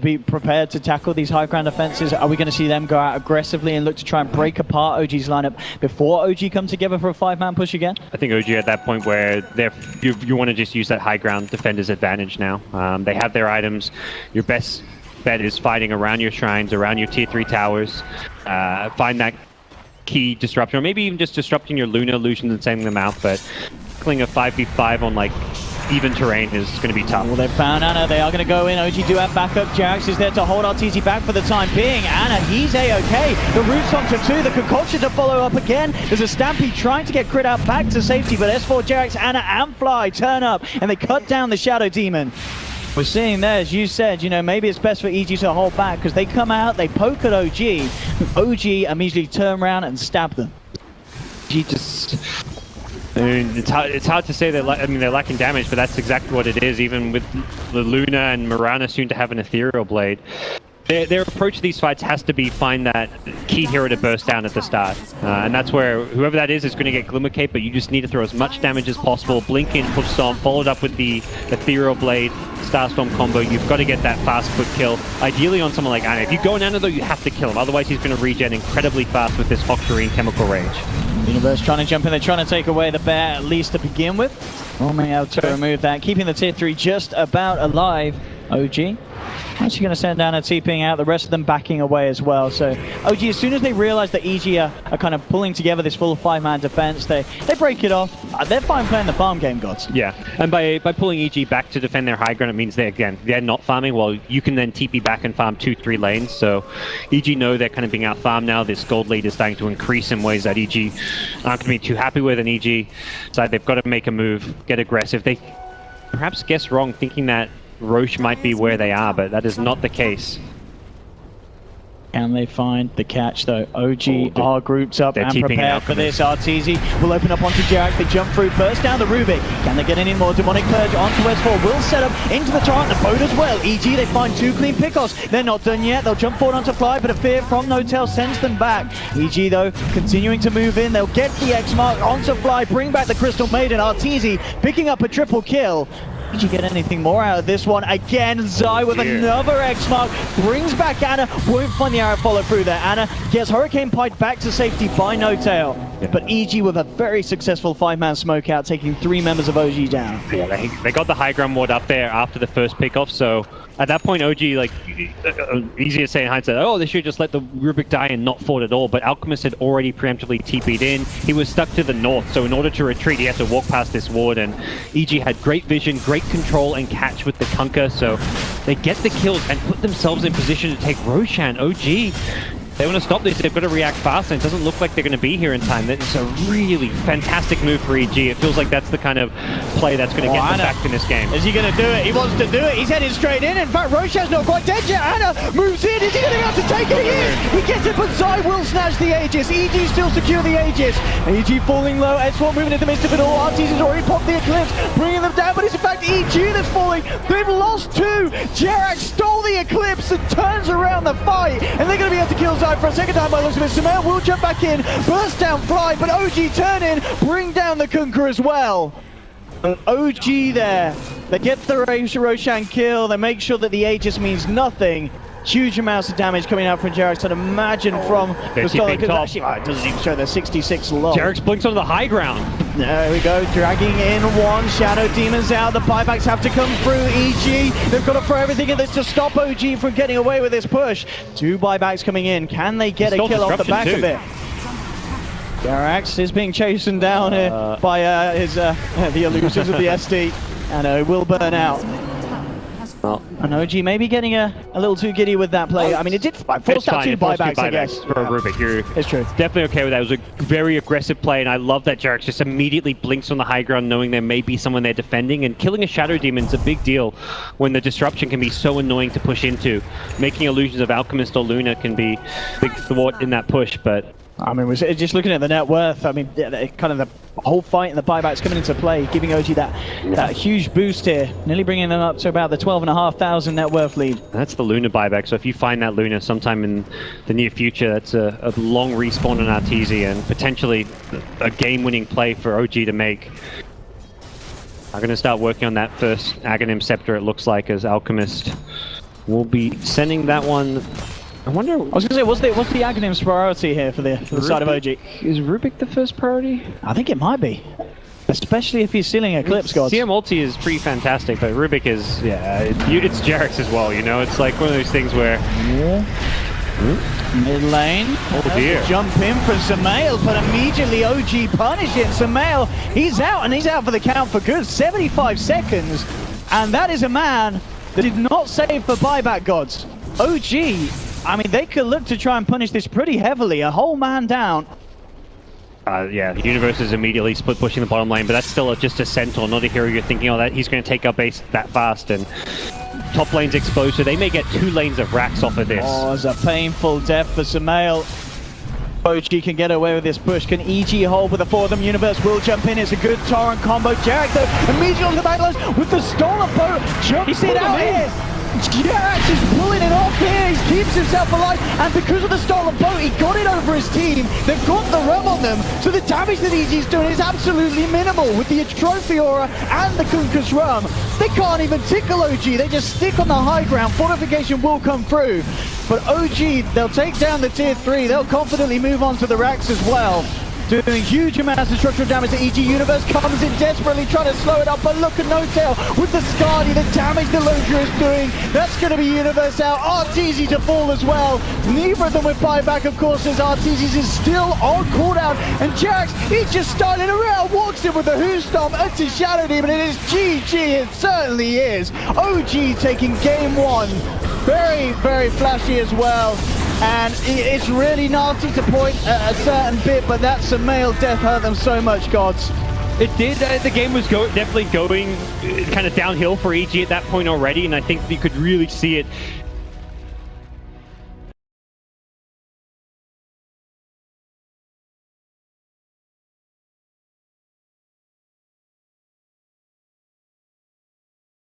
be prepared to tackle these high ground offenses? Are we going to see them go out aggressively and look to try and break apart OG's lineup before OG come together for a 5-man push again? I think OG at that point where you want to just use that high ground defender's advantage now. They have their items. Your best bet is fighting around your shrines, around your tier 3 towers. Find that key disruption, or maybe even just disrupting your Luna illusions and sending them out, but tackling a 5v5 on like even terrain is going to be tough. Well, they've found Ana. They are going to go in. OG do have backup. Jerax is there to hold Arteezy back for the time being. Ana, he's A-okay. The root's onto 2. The concoction to follow up again. There's a Stampede trying to get Crit out back to safety, but S4, Jerax, Ana, and Fly turn up, and they cut down the Shadow Demon. We're seeing there, as you said, you know, maybe it's best for EG to hold back, because they come out, they poke at OG. OG immediately turn around and stab them. EG just... I mean, it's hard to say they're lacking damage, but that's exactly what it is, even with the Luna and Mirana soon to have an Ethereal Blade. Their approach to these fights has to be find that key hero to burst down at the start. And that's where whoever that is going to get Glimmer Cape, but you just need to throw as much damage as possible. Blink in, push Stomp, followed up with the Ethereal Blade, Starstorm combo. You've got to get that fast quick kill. Ideally on someone like Ana. If you go on Ana though, you have to kill him. Otherwise he's going to regen incredibly fast with this Octarine Chemical Rage. Universe trying to jump in, they're trying to take away the bear at least to begin with. Roaming out to remove that, keeping the tier 3 just about alive. OG actually going to send down a TPing out, the rest of them backing away as well. So OG, as soon as they realize that EG are kind of pulling together this full 5-man defense, they break it off. They're fine playing the farm game, gods. Yeah, and by pulling EG back to defend their high ground, it means they're not farming. Well, you can then TP back and farm 2-3 lanes. So EG know they're kind of being out farmed now. This gold lead is starting to increase in ways that EG aren't going to be too happy with, and EG decide they've got to make a move, get aggressive. They perhaps guessed wrong, thinking that Roche might be where they are, but that is not the case. Can they find the catch though? OG are grouped up and prepared for this. Arteezy will open up onto Jerax. They jump through, burst down the Rubik. Can they get any more? Demonic Purge onto S4. Will set up into the Torrent, the boat as well. EG, they find 2 clean pickoffs. They're not done yet. They'll jump forward onto Fly, but a fear from Notail sends them back. EG though, continuing to move in. They'll get the X mark onto Fly, bring back the Crystal Maiden. Arteezy picking up a triple kill. Did you get anything more out of this one? Again, Zai with another X-Mark, brings back Ana, won't find the arrow follow through there. Ana gets Hurricane Pike back to safety by Notail. Yeah. But EG with a very successful 5-man smoke out, taking 3 members of OG down. Yeah, they got the high ground ward up there after the first pickoff, so at that point OG, like, easy to say in hindsight, oh, they should just let the Rubik die and not fought at all, but Alchemist had already preemptively TP'd in. He was stuck to the north, so in order to retreat, he had to walk past this ward, and EG had great vision, great control and catch with the Kunkka, so they get the kills and put themselves in position to take Roshan. OG, they want to stop this, they've got to react fast, and it doesn't look like they're going to be here in time. It's a really fantastic move for EG. It feels like that's the kind of play that's going to get them back in this game. Is he going to do it? He wants to do it. He's heading straight in. In fact, Roshan's not quite dead yet. Ana moves in. Is he going to be able to take it? He is. He gets it, but Zai will snatch the Aegis. EG still secure the Aegis. EG falling low. S4 moving in the midst of it all. Arteezy's already popped the Eclipse, bringing them down, but it's in fact EG that's falling. They've lost 2. Jerax stole the Eclipse and turns around the fight, and they're going to be able to kill Zai for a second time by looks of it. Sumail will jump back in, burst down Fly, but OG turn in, bring down the Kunkka as well. OG there, they get the Roshan kill, they make sure that the Aegis means nothing. Huge amounts of damage coming out from Jerax, I'd imagine from the Scholar, because actually it doesn't even show their 66 low. Jerax blinks onto the high ground. There we go, dragging in 1, Shadow Demons out, the buybacks have to come through. EG, they've got to throw everything in this to stop OG from getting away with this push. 2 buybacks coming in, can they get a kill off the back of it? Jerax is being chastened down here by the illusions of the SD, and it will burn out. Well, And OG maybe getting a little too giddy with that play. I mean, it did force it's out fine. two It forced buybacks, I guess. for Rubik. You're It's true. definitely okay with that. It was a very aggressive play, and I love that Jerax just immediately blinks on the high ground, knowing there may be someone there defending. And killing a Shadow Demon is a big deal when the disruption can be so annoying to push into. Making illusions of Alchemist or Luna can be a big thwart in that push, but I mean, just looking at the net worth, I mean, kind of the whole fight and the buybacks coming into play, giving OG that huge boost here, nearly bringing them up to about the 12,500 net worth lead. that's the Luna buyback. So if you find that Luna sometime in the near future, that's a long respawn on Arteezy and potentially a game-winning play for OG to make. I'm going to start working on that first Aghanim Scepter, it looks like, as Alchemist will be sending that one. I wonder. I was going to say, what's the Aghanim's priority here for the side of OG? Is Rubik the first priority? I think it might be. Especially if he's stealing Eclipse Gods. CM ulti is pretty fantastic, but Rubik is, it's Jerax as well, you know? It's like one of those things where... Mid lane. Oh dear. Jump in from Sumail, but immediately OG punishing Sumail. He's out, and he's out for the count for good. 75 seconds. And that is a man that did not save for buyback gods. OG, I mean, they could look to try and punish this pretty heavily. A whole man down. Yeah, the Universe is immediately split pushing the bottom lane, but that's still just a Centaur, not a hero you're thinking, oh, that he's going to take up base that fast, and top lane's exposed, so they may get 2 lanes of racks off of this. Oh, it's a painful death for Sumail. OG can get away with this push. Can EG hold with the 4 of them? Universe will jump in. It's a good torrent combo. Jerax, though, immediately on the backlash with the stolen boat. Jumps it out here. Jerax is pulling it off here. He keeps himself alive, and because of the stolen boat, he got it over his team. They've got the rum on them, so the damage that EG's doing is absolutely minimal. With the Trophy Aura and the Kunkus rum, they can't even tickle OG. They just stick on the high ground. Fortification will come through, but OG, they'll take down the tier 3. They'll confidently move on to the racks as well. Doing huge amounts of structural damage to EG. Universe comes in desperately trying to slow it up, but look at notail with the Skadi, the damage the Lodra is doing. That's going to be Universe out. Arteezy to fall as well. Neither of them with buyback, of course, as Arteezy is still on cooldown. And Jerax, he's just starting around, walks in with the Who Stomp into Shadow Demon. It is GG, it certainly is. OG taking game 1. Very, very flashy as well. And it's really nasty to point at a certain bit, but that Sumail death hurt them so much, gods. It did. The game was definitely going kind of downhill for EG at that point already, and I think you could really see it